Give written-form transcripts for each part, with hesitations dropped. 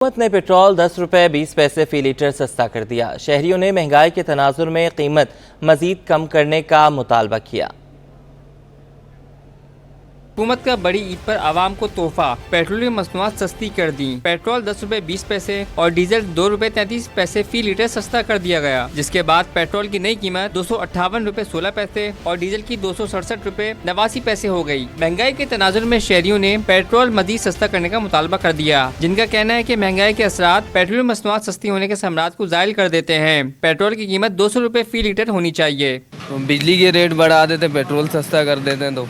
हुकूमत ने पेट्रोल 10 रुपये 20 पैसे फी लीटर सस्ता कर दिया। शहरियों ने महंगाई के तनाजुर में कीमत मजीद कम करने का मुतालबा किया। हुकूमत का बड़ी ईद पर आवाम को तोहफा, पेट्रोलियम मसनूआत सस्ती कर दी। पेट्रोल 10 रुपए 20 पैसे और डीजल 2 रुपए 33 पैसे फी लीटर सस्ता कर दिया गया, जिसके बाद पेट्रोल की नई कीमत 258 रुपए 16 पैसे और डीजल की 267 रुपए 89 पैसे हो गई। महंगाई के तनाजुर में शहरियों ने पेट्रोल मजीद सस्ता करने का मुतालबा कर दिया, जिनका कहना है कि महंगाई के असरात पेट्रोलियम मसनूआत सस्ती होने के सम्राट को जाहिर कर देते हैं। पेट्रोल की कीमत 200 रुपए फी लीटर होनी चाहिए। बिजली के रेट बढ़ा देते, पेट्रोल सस्ता कर देते हैं, तो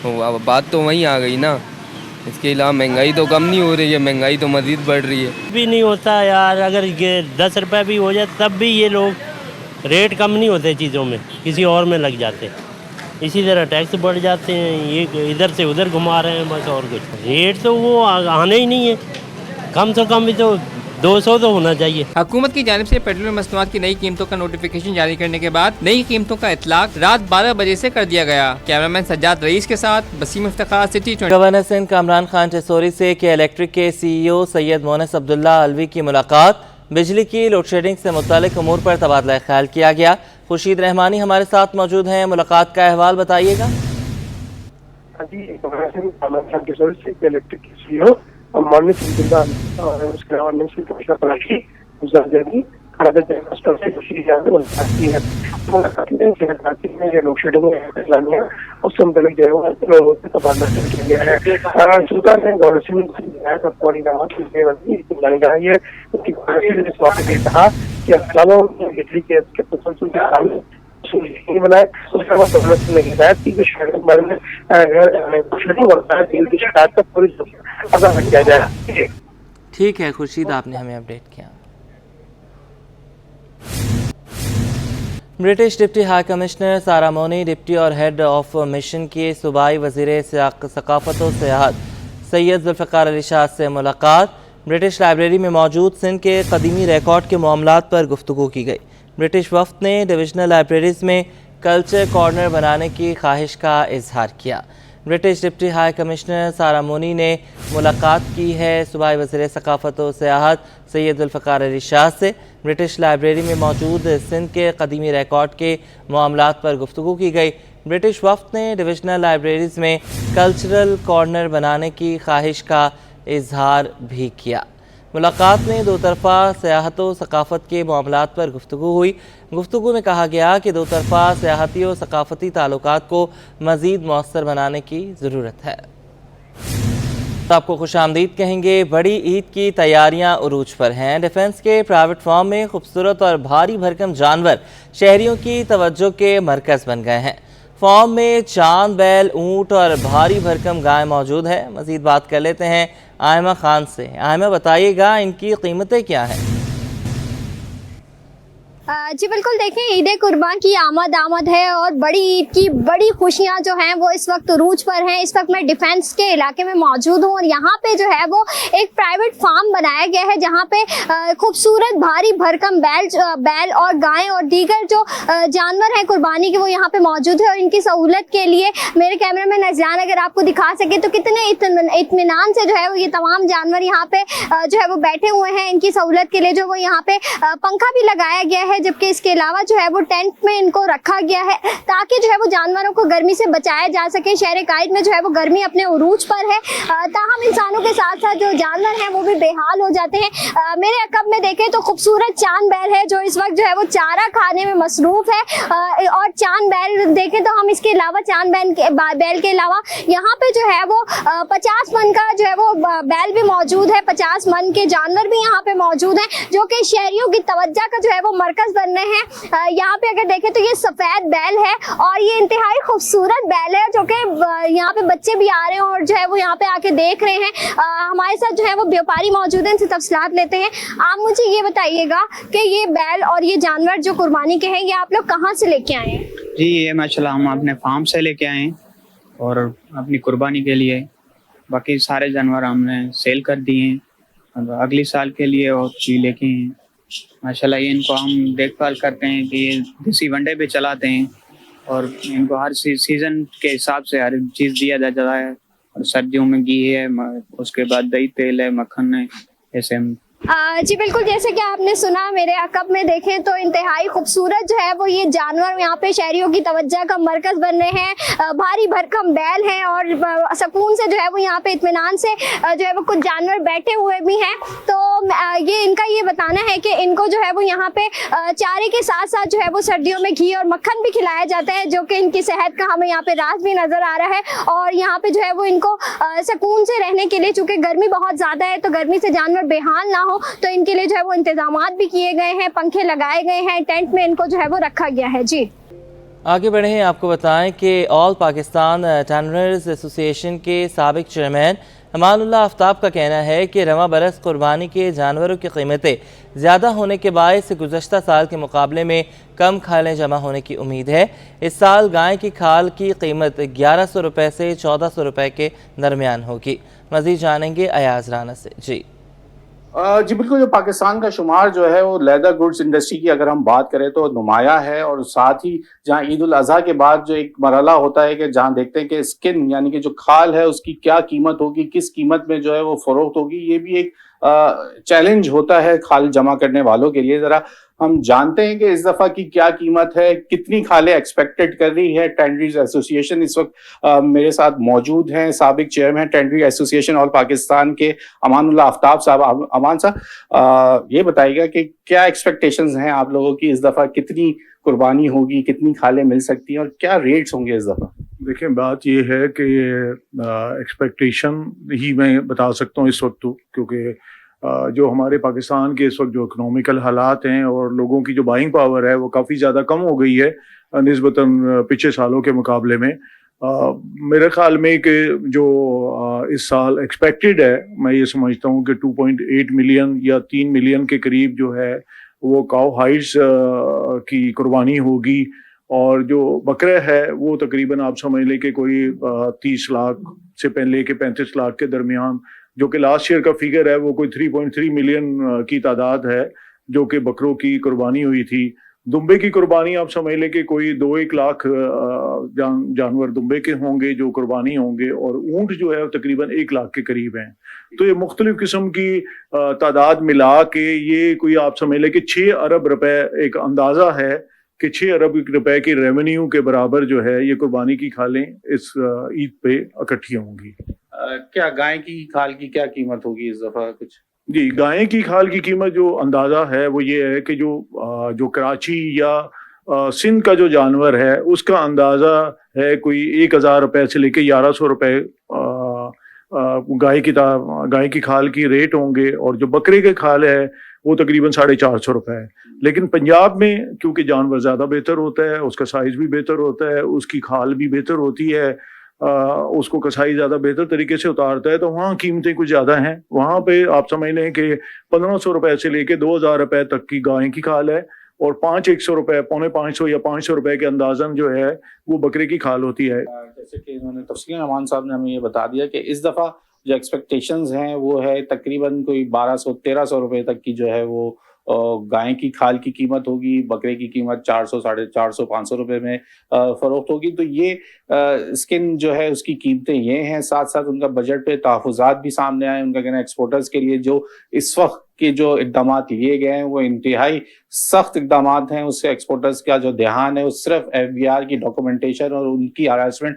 अब बात तो वहीं आ गई ना। इसके अलावा महंगाई तो कम नहीं हो रही है, महंगाई तो मजीद बढ़ रही है। भी नहीं होता यार, अगर ये 10 रुपये भी हो जाए तब भी ये लोग रेट कम नहीं होते, चीज़ों में किसी और में लग जाते, इसी तरह टैक्स बढ़ जाते हैं, ये इधर से उधर घुमा रहे हैं बस, और कुछ रेट तो वो आने ही नहीं है। कम से कम भी तो 200 तो होना चाहिए। हुकूमत की जानिब से पेट्रोलियम मसनूआत की नई कीमतों का नोटिफिकेशन जारी करने के बाद नई कीमतों का इतलाक रात 12 बजे से कर दिया गया। कैमरामैन सज्जाद रईस के साथ वसीम इफ्तिखार, सिटी 20। गवर्नर सिंध कामरान खान टेसोरी से के इलेक्ट्रिक के CEO सैयद मोनस अब्दुल्ला अलवी की मुलाकात। बिजली की लोड शेडिंग से मुतालिक अमूर पर तबादला ख्याल किया गया। खुर्शीद रहमानी हमारे साथ मौजूद हैं, मुलाकात का अहवाल बताइएगा। जी, गवर्नर सिंध कामरान खान टेसोरी से के इलेक्ट्रिक के CEO मोनस अब्दुल्ला और उसके अलावा मिनिस्टर कमिश्नर पराशी गुजारजनी ये लोड शेडिंग है, उससे मुताबिक जो है लोगों से तबादला किया गया है। सरकार ने गवर्नर सिंह को इस मौके पर कहा कि अस्पतालों में बिजली के तसलसल के सामने बनाए। उसके बाद गवर्नर सिंह ने हिदायत की कि शहर के बारे में शेडिंग और बिल की शिकायत का पूरी अदा किया जाए। ठीक है खुर्शीद, आपने हमें अपडेट किया। ब्रिटिश डिप्टी हाई कमिश्नर सारा मोनी, डिप्टी और हेड ऑफ मिशन के सूबाई वज़ीर सकाफत और सियाहत सैयद जुल्फ़िकार अली शाह से मुलाकात। ब्रिटिश लाइब्रेरी में मौजूद सिंध के कदीमी रिकॉर्ड के मामलात पर गुफ्तगू की गई। ब्रिटिश वफ़द ने डिविजनल लाइब्रेरीज़ में कल्चर कॉर्नर बनाने की ख्वाहिश का इजहार किया। ब्रिटिश डिप्टी हाई कमिश्नर सारा मोनी ने मुलाकात की है सूबाई वज़ीर सकाफत और सियाहत सैयद जुल्फ़िकार अली शाह से। ब्रिटिश लाइब्रेरी में मौजूद सिंध के कदीमी रिकॉर्ड के मामलात पर गुफ्तगू की गई। ब्रिटिश वफ़द ने डिविजनल लाइब्रेरीज़ में कल्चरल कॉर्नर बनाने की ख्वाहिश का इजहार भी किया। मुलाकात में दो तरफ़ा सियाहत व सकाफ़त के मामलात पर गुफ्तगू हुई। गुफ्तगू में कहा गया कि दो तरफ़ा सियाहती और सकाफ़ती ताल्लुकात को मज़ीद मौसर बनाने की ज़रूरत है। तो आपको खुशामदीद कहेंगे। बड़ी ईद की तैयारियां उरूज पर हैं। डिफेंस के प्राइवेट फार्म में खूबसूरत और भारी भरकम जानवर शहरियों की तवज्जो के मरकज़ बन गए हैं। फार्म में चांद, बैल, ऊँट और भारी भरकम गाय मौजूद है। मज़ीद बात कर लेते हैं आयमा खान से। आयमा, बताइएगा इनकी कीमतें क्या हैं? जी बिल्कुल, देखें ईद कुर्बान की आमद है और बड़ी ईद की बड़ी खुशियां जो हैं वो इस वक्त उरूज पर हैं। इस वक्त मैं डिफेंस के इलाके में मौजूद हूँ और यहाँ पे जो है वो एक प्राइवेट फार्म बनाया गया है, जहाँ पे खूबसूरत भारी भरकम बैल और गाय और दीगर जो जानवर हैं कुर्बानी के, वो यहाँ पे मौजूद है। और इनकी सहूलत के लिए मेरे कैमरामैन नजरान अगर आपको दिखा सके तो कितने इत्मीनान से जो है वो ये तमाम जानवर यहाँ पे जो है वो बैठे हुए हैं। इनकी सहूलत के लिए जो वो यहाँ पे पंखा भी लगाया गया है, जबकि इसके अलावा जो है वो टेंट में इनको रखा गया है ताकि जो है वो जानवरों को गर्मी से बचाया जा सके। शहर कायद में जो है वो गर्मी अपने उरूज पर है, ताहम इंसानों के साथ साथ जो जानवर हैं वो भी बेहाल हो जाते हैं। मेरे अकब में देखें तो खूबसूरत चांद बैल है जो इस वक्त जो है वो चारा खाने में मसरूफ है। और चांद बैल देखें तो हम इसके अलावा चांद बैल के अलावा यहाँ पे जो है वो 50 मन का जो है वो बैल भी मौजूद है, 50 मन के जानवर भी यहाँ पे मौजूद हैं, जो कि शहरियों की तवज्जो का जो है वो मरकज बन रहे हैं। यहाँ पे अगर देखें तो ये सफेद बैल है और ये इंतहाई खूबसूरत बैल है, जो कि यहाँ पे बच्चे भी आ रहे हैं और जो है वो यहाँ पे आके देख रहे हैं। हमारे साथ जो है वो व्यापारी मौजूद हैं, इनसे तफसीलात लेते हैं। आप मुझे ये बताइएगा कि ये बैल और ये जानवर जो कुर्बानी के हैं, ये आप लोग कहाँ से लेके आए हैं? जी, ये माशाल्लाह हम अपने फार्म से लेके आए हैं और अपनी कुर्बानी के लिए। बाकी सारे जानवर हमने सेल कर दिए हैं, अगले साल के लिए और चीज़ लेके हैं। माशाल्लाह ये इनको हम देखभाल करते हैं कि ये देसी वनडे पे चलाते हैं और इनको हर सीज़न के हिसाब से हर चीज़ दिया जाता है। और सर्दियों में घी है, उसके बाद दही तेल है, मक्खन है, ऐसे हम जी बिल्कुल, जैसे कि आपने सुना, मेरे अकब में देखें तो इंतहाई खूबसूरत जो है वो ये जानवर यहाँ पे शहरियों की तवज्जो का मरकज बन रहे हैं। भारी भरकम बैल हैं और सुकून से जो है वो यहाँ पे इत्मीनान से जो है वो कुछ जानवर बैठे हुए भी हैं। तो ये इनका ये बताना है कि इनको जो है वो यहाँ पे चारे के साथ साथ जो है वो सर्दियों में घी और मक्खन भी खिलाया जाता है, जो कि इनकी सेहत का हमें यहाँ पे राज भी नजर आ रहा है। और यहाँ पे जो है वो इनको सुकून से रहने के लिए, चूंकि गर्मी बहुत ज्यादा है तो गर्मी से जानवर बेहाल ना हो, तो इनके लिए जो है वो इंतजामात भी किए गए हैं, पंखे लगाए गए हैं, टेंट में इनको जो है वो रखा गया है। जी आगे बढ़े हैं, आपको बताएं कि ऑल पाकिस्तान टैनर्स एसोसिएशन के साबिक चेयरमैन अमानुल्लाह आफ्ताब का कहना है कि रवा बरस कुर्बानी के जानवरों की कीमतें ज़्यादा होने के बायस गुज़श्ता साल के मुकाबले में कम खालें जमा होने की उम्मीद है। इस साल गाय की खाल की कीमत 1100 रुपये से 1400 रुपये के दरमियान होगी। मज़ीद जानेंगे अयाज राना से। जी बिल्कुल, जो पाकिस्तान का शुमार जो है वो लेदर गुड्स इंडस्ट्री की अगर हम बात करें तो नुमाया है, और साथ ही जहां ईद उल अजहा के बाद जो एक मरहला होता है कि जहां देखते हैं कि स्किन यानी कि जो खाल है उसकी क्या कीमत होगी, किस कीमत में जो है वो फरोख्त होगी, ये भी एक चैलेंज होता है खाल जमा करने वालों के लिए। जरा हम जानते हैं कि इस दफा की क्या कीमत है, कितनी खालें एक्सपेक्टेड कर रही है टेंडरीज एसोसिएशन। इस वक्त मेरे साथ मौजूद हैं साबिक चेयरमैन टेंडरी एसोसिएशन ऑल पाकिस्तान के अमानुल्लाह आफ्ताब साहब। अमान साहब, ये बताइएगा कि क्या एक्सपेक्टेशंस हैं आप लोगों की, इस दफा कितनी कुर्बानी होगी, कितनी खालें मिल सकती हैं और क्या रेट्स होंगे इस दफा? देखिए, बात ये है कि एक्सपेक्टेशन ही मैं बता सकता हूँ इस वक्त, क्योंकि जो हमारे पाकिस्तान के इस वक्त जो इकोनॉमिकल हालात हैं और लोगों की जो बाइंग पावर है वो काफ़ी ज़्यादा कम हो गई है निस्बतन पिछले सालों के मुकाबले में। मेरे ख्याल में कि जो इस साल एक्सपेक्टेड है, मैं ये समझता हूँ कि 2.8 मिलियन या 3 मिलियन के करीब जो है वो काउ हाइड्स की कुर्बानी होगी, और जो बकरे है वो तकरीबन आप समझ लें कि कोई 30 लाख से पहले के 35 लाख के दरमियान, जो कि लास्ट ईयर का फिगर है वो कोई 3.3 मिलियन की तादाद है जो कि बकरों की कुर्बानी हुई थी। दुम्बे की कुर्बानी आप समझ लें कि कोई 2-1 लाख जानवर दुम्बे के होंगे जो कुर्बानी होंगे, और ऊंट जो है तकरीबन 1 लाख के करीब हैं। तो ये मुख्तलिफ किस्म की तादाद मिला के ये कोई आप समझ लें कि 6 अरब रुपए एक अंदाजा है कि 6 अरब रुपए की रेवेन्यू के बराबर जो है ये कुर्बानी की खालें इस ईद पे इकट्ठी होंगी। क्या गाय की खाल की क्या कीमत होगी इस दफा कुछ? जी, गाय की खाल की कीमत जो अंदाजा है वो ये है कि जो कराची या सिंध का जो जानवर है उसका अंदाजा है कोई 1000 रुपए से लेके 1100 रुपए गाय की खाल की रेट होंगे, और जो बकरे के खाल है वो तकरीबन 450 रुपए है। लेकिन पंजाब में क्योंकि जानवर ज्यादा बेहतर होता है, उसका साइज भी बेहतर होता है, उसकी खाल भी बेहतर होती है, उसको कसाई ज्यादा बेहतर तरीके से उतारता है, तो वहाँ कीमतें कुछ ज्यादा हैं। वहाँ पे आप समझ लें कि 1500 रुपए से लेके 2000 रुपए तक की गाय की खाल है, और 500 रुपए, 450 या 500 रुपए के अंदाजन जो है वो बकरे की खाल होती है। जैसे कि इन्होंने तफसील अमान साहब ने हमें ये बता दिया कि इस दफा जो एक्सपेक्टेशंस हैं वो है तकरीबन कोई 1200-1300 रुपए तक की जो है वो गाय की खाल की कीमत होगी, बकरे की कीमत 400, 450, 500 रुपए में फरोख्त होगी। तो ये स्किन जो है उसकी कीमतें ये हैं। साथ साथ उनका बजट पे तहफ़्फ़ुज़ात भी सामने आए। उनका कहना है एक्सपोर्टर्स के लिए जो इस वक्त के जो इक़दामात लिए गए हैं वो इंतहाई सख्त इक़दामात हैं। उससे एक्सपोर्टर्स का जो ध्यान है वो सिर्फ FBR की डॉक्यूमेंटेशन और उनकी हरासमेंट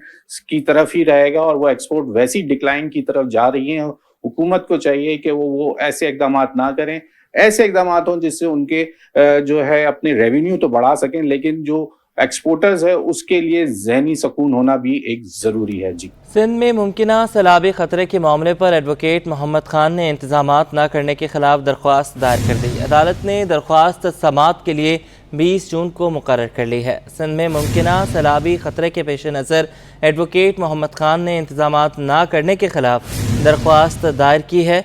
की तरफ ही रहेगा, और वो एक्सपोर्ट वैसी डिक्लाइन की तरफ जा रही है। हुकूमत को चाहिए कि वो ऐसे इक़दामात ना करें, ऐसे इक़दामात हों जिससे उनके जो है अपने रेवेन्यू तो बढ़ा सकें, लेकिन जो एक्सपोर्टर्स है उसके लिए ज़हनी सुकून होना भी एक ज़रूरी है। जी, सिंध में मुमकिना सैलाबी खतरे के मामले पर एडवोकेट मोहम्मद खान ने इंतजामात न करने के खिलाफ दरख्वास्त दायर कर दी। अदालत ने दरख्वास्त समाअत के लिए 20 जून को मुकर्रर कर ली है। सिंध में मुमकिना सैलाबी खतरे के पेश नज़र एडवोकेट मोहम्मद खान ने इंतजामात न करने के खिलाफ दरख्वास्त दायर की है।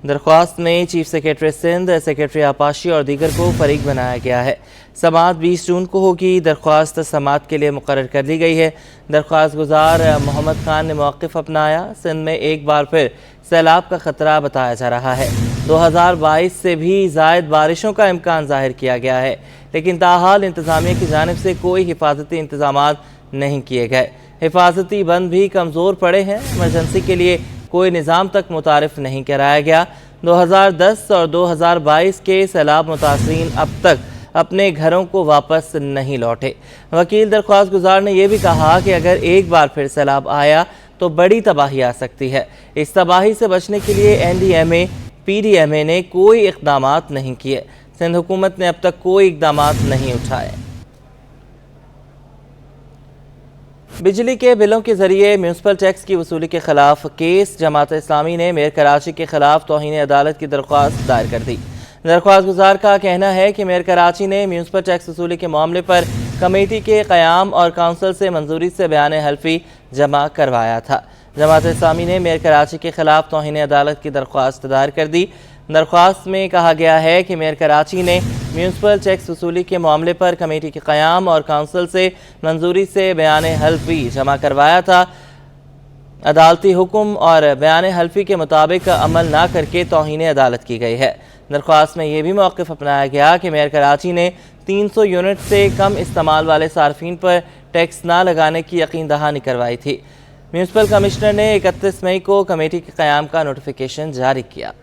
दरख्वास्त में चीफ सेक्रेटरी सिंध, सेक्रेटरी आपाशी और दीगर को फरीक बनाया गया है। समाअत 20 जून को होगी। दरख्वास्त समाअत के लिए मुकर्रर कर दी गई है। दरख्वास्त गुजार मोहम्मद खान ने मौक़िफ़ अपनाया। सिंध में एक बार फिर सैलाब का ख़तरा बताया जा रहा है। 2022 से भी ज़ायद बारिशों का इम्कान ज़ाहिर किया गया है, लेकिन ताहाल इंतज़ामिया की जानिब से कोई हिफाजती इंतज़ामात नहीं किए गए। हिफाजती बंद भी कमज़ोर पड़े हैं। इमरजेंसी के लिए कोई निज़ाम तक मुतारिफ नहीं कराया गया। 2010 और 2022 के सैलाब मुतासरीन अब तक अपने घरों को वापस नहीं लौटे। वकील दरख्वास्त गुजार ने यह भी कहा कि अगर एक बार फिर सैलाब आया तो बड़ी तबाही आ सकती है। इस तबाही से बचने के लिए NDMA PDMA ने कोई इक़दामात नहीं किए। सिंध हुकूमत ने अब तक कोई इक़दामात नहीं उठाए। बिजली के बिलों के जरिए म्यूनसिपल टैक्स की वसूली के खिलाफ केस जमात इस्लामी ने मेयर कराची के खिलाफ तौहीन अदालत की दरख्वास्त दायर कर दी। दरख्वास्त गुजार का कहना है कि मेयर कराची ने म्यूनसिपल टैक्स वसूली के मामले पर कमेटी के क़याम और काउंसिल से मंजूरी से बयान हल्फी जमा करवाया था। जमात इस्लामी ने मेयर कराची के खिलाफ तौहीन अदालत की दरख्वास्त दायर कर दी। दरख्वास्त में कहा गया है कि मेयर कराची ने म्यूनसिपल टैक्स वसूली के मामले पर कमेटी के क़याम और काउंसिल से मंजूरी से बयान हल्फी जमा करवाया था। अदालती हुक्म और बयान हल्फी के मुताबिक अमल ना करके तौहीन अदालत की गई है। दरख्वास्त में यह भी मौक़िफ़ अपनाया गया कि मेयर कराची ने 300 यूनिट से कम इस्तेमाल वाले सार्फिन पर टैक्स ना लगाने की यकीन दहानी करवाई थी। म्यूनसिपल कमिश्नर ने 31 मई को कमेटी के क़याम का नोटिफिकेशन जारी किया।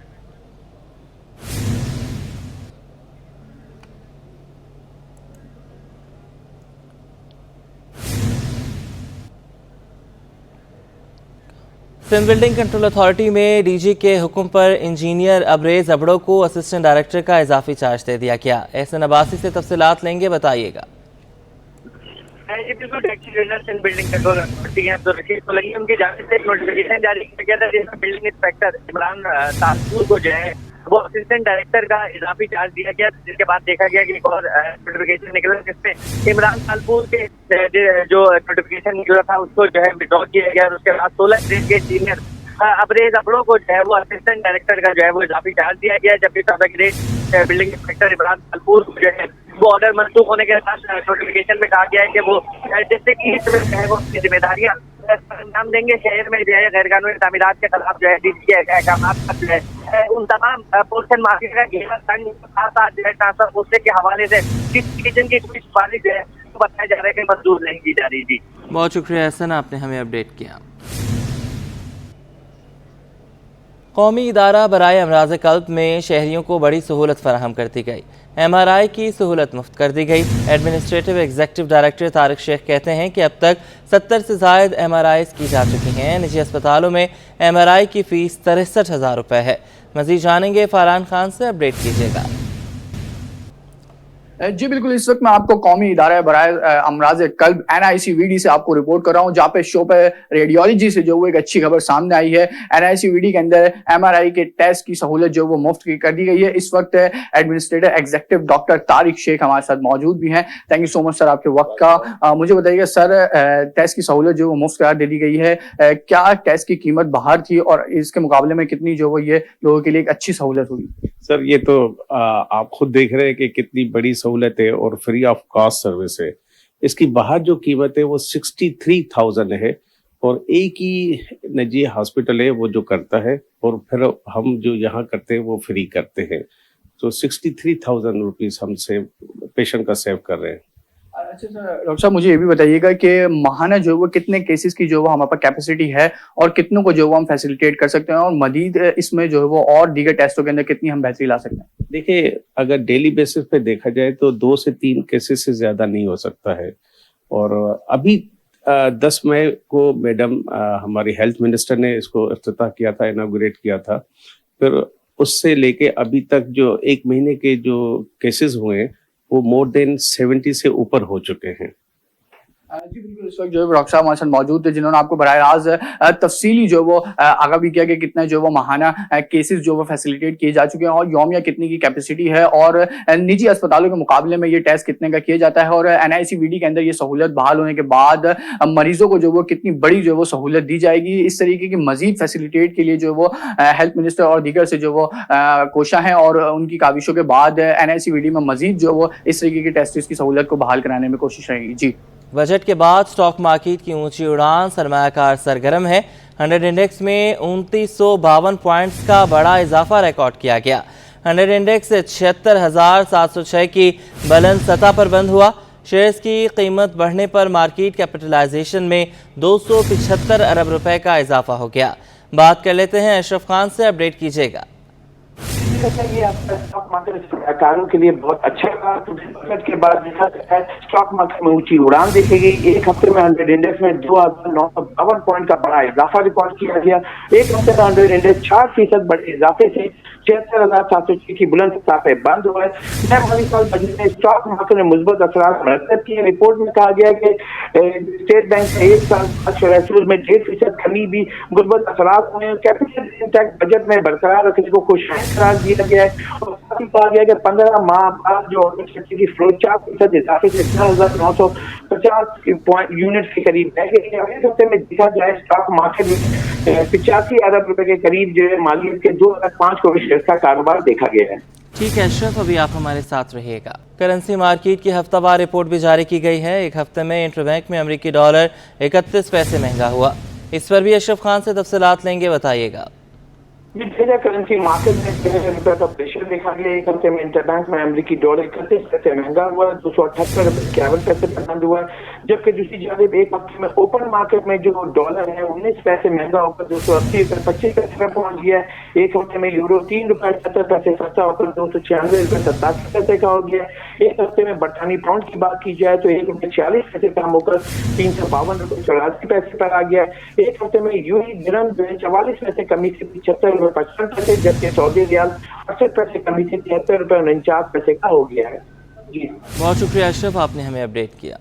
सिंध बिल्डिंग कंट्रोल अथॉरिटी में DG के हुक्म पर इंजीनियर अबरेज अबड़ो को असिस्टेंट डायरेक्टर का इजाफी चार्ज दे दिया गया। एहसन अब्बासी से तफसीलात लेंगे, बताइएगा। जी बिल्कुल, taxi trainer Sindh building control authority है तो रशीद को लगी उनकी जानिब से एक नोटिफिकेशन जारी किया गया था जिसमें बिल्डिंग इंस्पेक्टर इमरान ताजपुर को जो है वो असिस्टेंट डायरेक्टर का इजाफी चार्ज दिया गया, जिसके बाद देखा गया कि एक और नोटिफिकेशन निकला जिसमें इमरान ताजपुर के जो नोटिफिकेशन निकला था उसको जो है विड्रॉ किया गया और उसके बाद 16 ग्रेड के सीनियर अबरेज अबड़ो को जो है वो असिस्टेंट डायरेक्टर का जो है वो इजाफी चार्ज दिया गया, जबकि 14 grade building inspector Imran Tajpur को जो है वो ऑर्डर मंसूख होने के साथ नोटिफिकेशन में कहा गया है कि वो डिस्ट्रिक्ट ईस्ट में जो है वो अपनी जिम्मेदारियां अंजाम देंगे। शहर में जो है गैर कानूनी तामीरात के खिलाफ जो है DG के अहकाम जो है उन तमाम पोर्शन माफिया का घेरा तंग साथ जो है ट्रांसफर पोस्टे के हवाले से किचन की कोई सिफारिश जो है बताया जा रहा है कि मंजूर नहीं की जा रही। जी बहुत शुक्रिया एहसन, आपने हमें अपडेट किया। कौमी इदारा बराए अमराज कल्ब में शहरियों को बड़ी सहूलत फराहम कर दी गई। MRI की सहूलत मुफ्त कर दी गई। Administrative executive director Tariq Shaikh कहते हैं कि अब तक 70 से ज़ायद MRIs की जा चुकी हैं। निजी अस्पतालों में MRI की फ़ीस 63,000 रुपये है। मज़ीद जानेंगे, फरहान खान से अपडेट कीजिएगा। जी बिल्कुल, इस वक्त मैं आपको कौमी इदारा बराए अमराज कल्ब NICVD से आपको रिपोर्ट कर रहा हूँ, जहाँ पे शो पे रेडियोलॉजी से जो वो एक अच्छी खबर सामने आई है। NICVD के अंदर MRI के टेस्ट की सहूलत जो वो मुफ्त की कर दी गई है। इस वक्त administrator executive doctor Tariq Shaikh हमारे साथ मौजूद भी हैं। Thank you so much sir आपके वक्त का। मुझे बताइएगा सर, टेस्ट की सहूलत जो वो मुफ्त करार दे दी गई है, क्या टेस्ट की कीमत बाहर थी और इसके मुकाबले में कितनी जो वो ये लोगों के लिए एक अच्छी सहूलत हुई? सर ये तो आप खुद देख रहे हैं कि कितनी बड़ी सहूलत है और फ्री ऑफ कॉस्ट सर्विस है। इसकी बाहर जो कीमत है वो 63,000 है और एक ही निजी हॉस्पिटल है वो जो करता है और फिर हम जो यहाँ करते हैं वो फ्री करते हैं। तो 63,000 रुपीज हमसे पेशेंट का सेव कर रहे हैं। अच्छा सर, डॉक्टर साहब मुझे ये भी बताइएगा कि माहाना जो वो कितने केसेस की जो वो हमारे पास कैपेसिटी है और कितनों को जो वो हम फैसिलिटेट कर सकते हैं और मजीद इसमें जो है वो और दीगर टेस्टों के अंदर कितनी हम बेहतरी ला सकते हैं? देखिए, अगर डेली बेसिस पे देखा जाए तो 2 से 3 केसेस से ज्यादा नहीं हो सकता है। और अभी 10 मई को मैडम हमारी हेल्थ मिनिस्टर ने इसको इफ्तिताह किया था, इनॉग्रेट किया था। फिर उससे लेके अभी तक जो 1 महीने के जो केसेस हुए हैं वो मोर देन 70 से ऊपर हो चुके हैं। जी बिल्कुल, इस वक्त जो है डॉक्टर साहब हमारे साथ मौजूद थे जिन्होंने आपको बराह रास्त तफसीली जो वो आगाह भी किया कि कितना जो वो माहाना केसेस जो वो फैसिलिटेट किए जा चुके हैं और यौमिया कितनी की कैपेसिटी है और निजी अस्पतालों के मुकाबले में ये टेस्ट कितने का किया जाता है और NICVD के अंदर ये सहूलत बहाल होने के बाद मरीजों को जो वो कितनी बड़ी जो वो सहूलत दी जाएगी। इस तरीके की मजीद फैसिलिटेट के लिए जो वो हेल्थ मिनिस्टर और दीगर से जो वो कोशा है और उनकी काविशों के बाद NICVD में मजीद जो वो इस तरीके की टेस्ट की सहूलत को बहाल कराने में कोशिश रहेगी। जी, बजट के बाद स्टॉक मार्केट की ऊंची उड़ान, सरमायाकार सरगर्म है। 100 इंडेक्स में 2952 पॉइंट्स का बड़ा इजाफा रिकॉर्ड किया गया। 100 इंडेक्स 76,706 की बुलंद सतह पर बंद हुआ। शेयर्स की कीमत बढ़ने पर मार्केट कैपिटलाइजेशन में 275 अरब रुपए का इजाफा हो गया। बात कर लेते हैं अशरफ खान से, अपडेट कीजिएगा। सकते हैं ये आपका स्टॉक मार्केट सरकारों के लिए बहुत अच्छा रहा। तो बजट के बाद देखा गया है स्टॉक मार्केट में ऊंची उड़ान देखी गई। एक हफ्ते में 100 इंडेक्स में 2952 पॉइंट का बड़ा इजाफा रिकॉर्ड किया गया। एक हफ्ते में 100 इंडेक्स 4% बड़े इजाफे से 76,706 की बुलंद सतह पे बंद हुआ है। नए माली साल बजट में स्टॉक मार्केट में मुस्बत असरात मरतब किए। रिपोर्ट में कहा गया कि स्टेट बैंक ने एक साल सूद में 1.5% कमी भी मुस्बत असरात हुए हैं। कैपिटल टैक्स बजट में बरकरार रखने को खुशहाल करार दिया गया है और साथ ही कहा गया कि 15 माह बाद जो ऑटो सेक्टर की फ्लोट 4% इजाफे से 10,950 यूनिट के करीब रह गई है। अगले हफ्ते में देखा जाए स्टॉक मार्केट में 85 अरब रुपए के करीब जो है मालियत के 2,05 करोड़ शेयर का कारोबार देखा गया है। ठीक है अशरफ, अभी आप हमारे साथ रहिएगा। करेंसी मार्केट की हफ्तावार रिपोर्ट भी जारी की गई है। एक हफ्ते में इंटरबैंक में अमेरिकी डॉलर 31 पैसे महंगा हुआ। इस पर भी अशरफ खान से तफसीलात लेंगे, बताइएगा। करेंसी मार्केट में रुपए का प्रेशर देखा गया। एक हफ्ते में इंटरबैंक में अमेरिकी डॉलर 31 पैसे महंगा हुआ, 278 रुपए 51 पैसे पर बंद हुआ। जबकि दूसरी जानिब एक हफ्ते में ओपन मार्केट में जो डॉलर है 19 पैसे महंगा होकर 280 रुपए 25 पैसे पर पहुंच गया है। एक हफ्ते में यूरो 3 रुपए 70 पैसे सस्ता होकर 296 रुपए 87 पैसे का हो गया। एक हफ्ते में बरतानी पाउंड की बात की जाए तो 1 रुपए 40 पैसे कम होकर 352 रुपए 84 पैसे पर आ गया। एक हफ्ते में यूएई दिरहम जो है 44 पैसे कमी से 75 रुपए 55 पैसे, जबकि सऊदी रियाल 68 पैसे कमी से 73 रुपए 49 पैसे का हो गया है। जी बहुत शुक्रिया अशरफ, आपने हमें अपडेट किया।